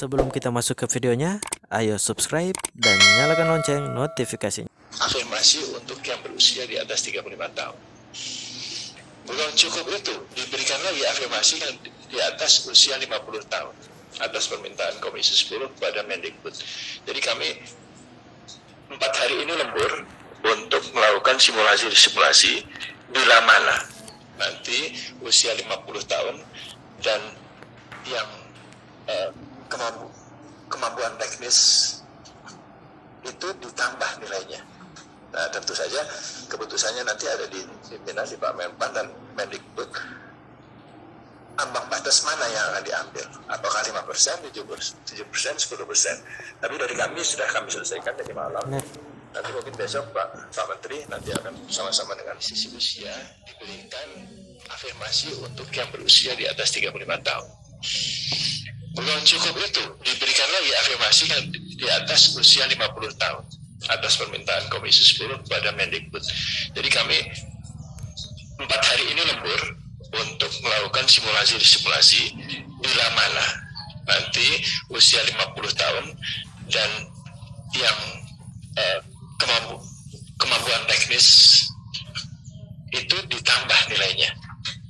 Sebelum kita masuk ke videonya, ayo subscribe dan nyalakan lonceng notifikasinya. Afirmasi untuk yang berusia di atas 35 tahun. Belum cukup itu, diberikan lagi afirmasi yang di atas usia 50 tahun atas permintaan Komisi 10 kepada Mendikbud. Jadi kami 4 hari ini lembur untuk melakukan simulasi bila mana nanti usia 50 tahun dan yang kemampuan teknis itu ditambah nilainya. Nah, tentu saja keputusannya nanti ada di pimpinan di Pak Menpan dan Mendikbud. Ambang batas mana yang akan diambil? Apakah 5%, 7%, 10%? Tapi dari kami sudah kami selesaikan tadi malam. Nanti mungkin besok Pak Menteri nanti akan sama-sama dengan sisi usia diberikan afirmasi untuk yang berusia di atas 35 tahun. Belum cukup itu, diberikan lagi afirmasi yang di atas usia 50 tahun atas permintaan Komisi 10 kepada Mendikbud. Jadi kami 4 hari ini lembur untuk melakukan simulasi bila mana nanti usia 50 tahun dan yang kemampuan teknis itu ditambah nilainya.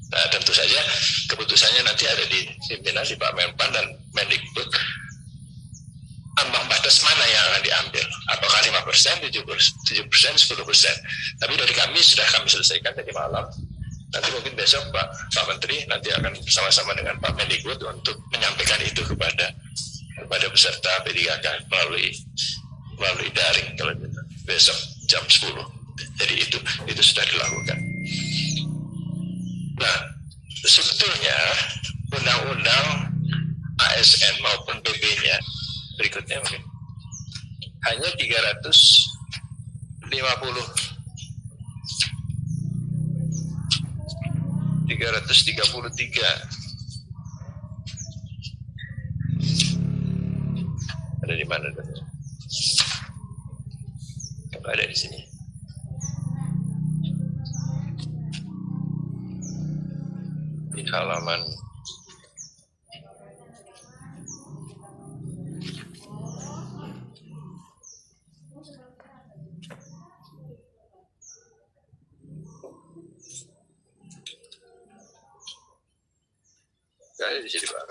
Nah, tentu saja keputusannya nanti ada di pimpinan di Pak Menpan dan Mendikbud. Ambang batas mana yang akan diambil? Apakah 5%, 7%, 10%? Tapi dari kami sudah kami selesaikan tadi malam. Nanti mungkin besok Pak Menteri nanti akan bersama-sama dengan Pak Mendikbud untuk menyampaikan itu kepada peserta P3K melalui daring kalau gitu. Besok jam 10. Jadi itu sudah dilakukan. Nah, sebetulnya undang-undang ASN maupun PP-nya berikutnya mungkin hanya 333 ada di mana tuh? Ada di sini. Di halaman di sini Pak.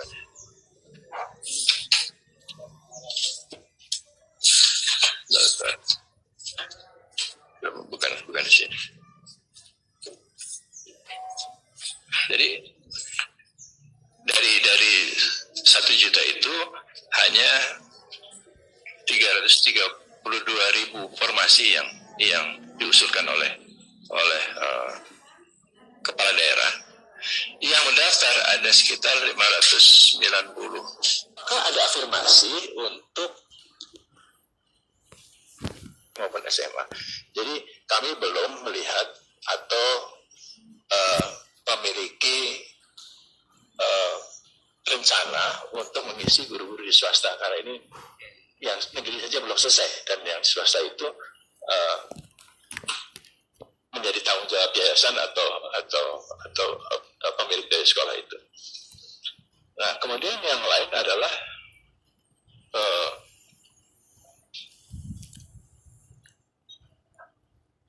Bukan di sini. Jadi dari 1 juta itu hanya 332.000 formasi yang diusulkan oleh kepala daerah. Yang mendaftar ada sekitar 590. Ada afirmasi untuk maupun SMA. Jadi kami belum melihat atau memiliki rencana untuk mengisi guru-guru di swasta karena ini yang negeri saja belum selesai dan yang swasta itu menjadi tanggung jawab yayasan atau pemilik dari sekolah itu. Nah, kemudian yang lain adalah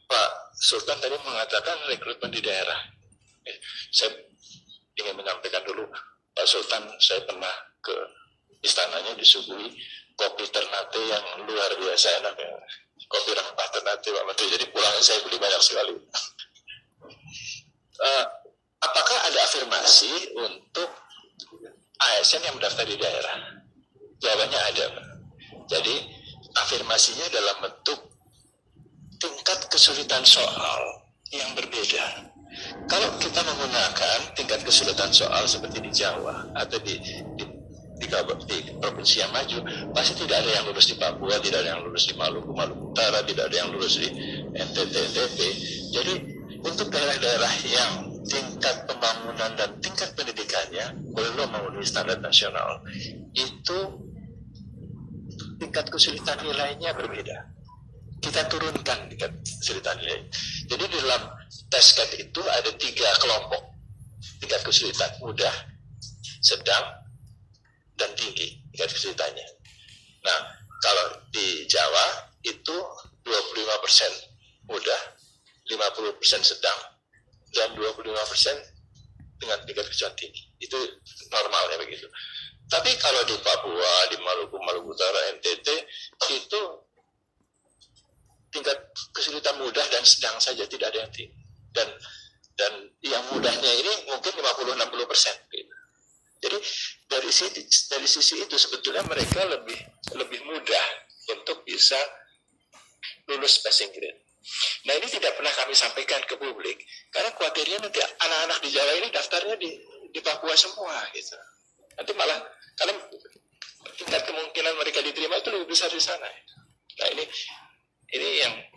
Pak Sultan tadi mengatakan rekrutmen di daerah. Saya ingin menyampaikan dulu, Pak Sultan, saya pernah ke istananya disuguhi kopi Ternate yang luar biasa enaknya. Kopi rempah Ternate, Pak Menteri. Jadi pulangnya saya beli banyak sekali. Apakah ada afirmasi untuk ASN yang mendaftar di daerah? Jawabannya ada, Pak. Jadi afirmasinya dalam bentuk tingkat kesulitan soal yang berbeda. Kalau kita menggunakan tingkat kesulitan soal seperti di Jawa atau di provinsi yang maju, pasti tidak ada yang lulus di Papua, tidak ada yang lulus di Maluku Utara, tidak ada yang lulus di NTT. Jadi untuk daerah-daerah yang tingkat pembangunan dan tingkat pendidikannya belum memenuhi standar nasional, itu tingkat kesulitan nilainya berbeda. Kita turunkan tingkat kesulitan nilai. Jadi di dalam tes CAT itu ada 3 kelompok tingkat kesulitan: mudah, sedang, dan tinggi. tingkat kesulitannya. Nah, kalau di Jawa itu 25% mudah, 50% sedang, dan 25% dengan tingkat kesulitan tinggi. Itu normalnya begitu. Tapi kalau di Papua, di Maluku, Maluku Utara, NTT, itu tingkat kesulitan mudah dan sedang saja, tidak ada yang tinggi. Dan yang mudahnya ini mungkin 50-60%. Gitu. Jadi dari sisi itu sebetulnya mereka lebih mudah untuk bisa lulus passing grade. Nah, ini tidak pernah kami sampaikan ke publik karena khawatirnya nanti anak-anak di Jawa ini daftarnya di Papua semua gitu. Nanti malah karena tingkat kemungkinan mereka diterima itu lebih besar di sana. Nah, ini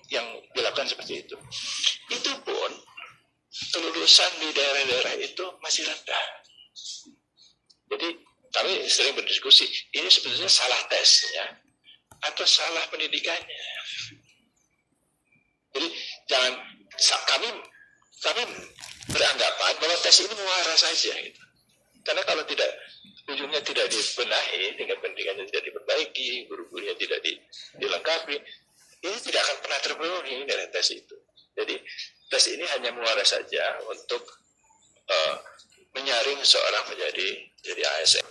yang dilakukan seperti itu. Itu pun kelulusan di daerah-daerah itu masih rendah. Jadi kami sering berdiskusi, ini sebetulnya salah tesnya atau salah pendidikannya. Jadi kami beranggapan bahwa tes ini muara saja, gitu. Karena kalau ujungnya tidak dibenahi, tingkat pendidikannya tidak diperbaiki, guru-gurunya tidak dilengkapi, ini tidak akan pernah terpenuhi dari tes itu. Jadi tes ini hanya muara saja untuk menyaring seorang menjadi ASN.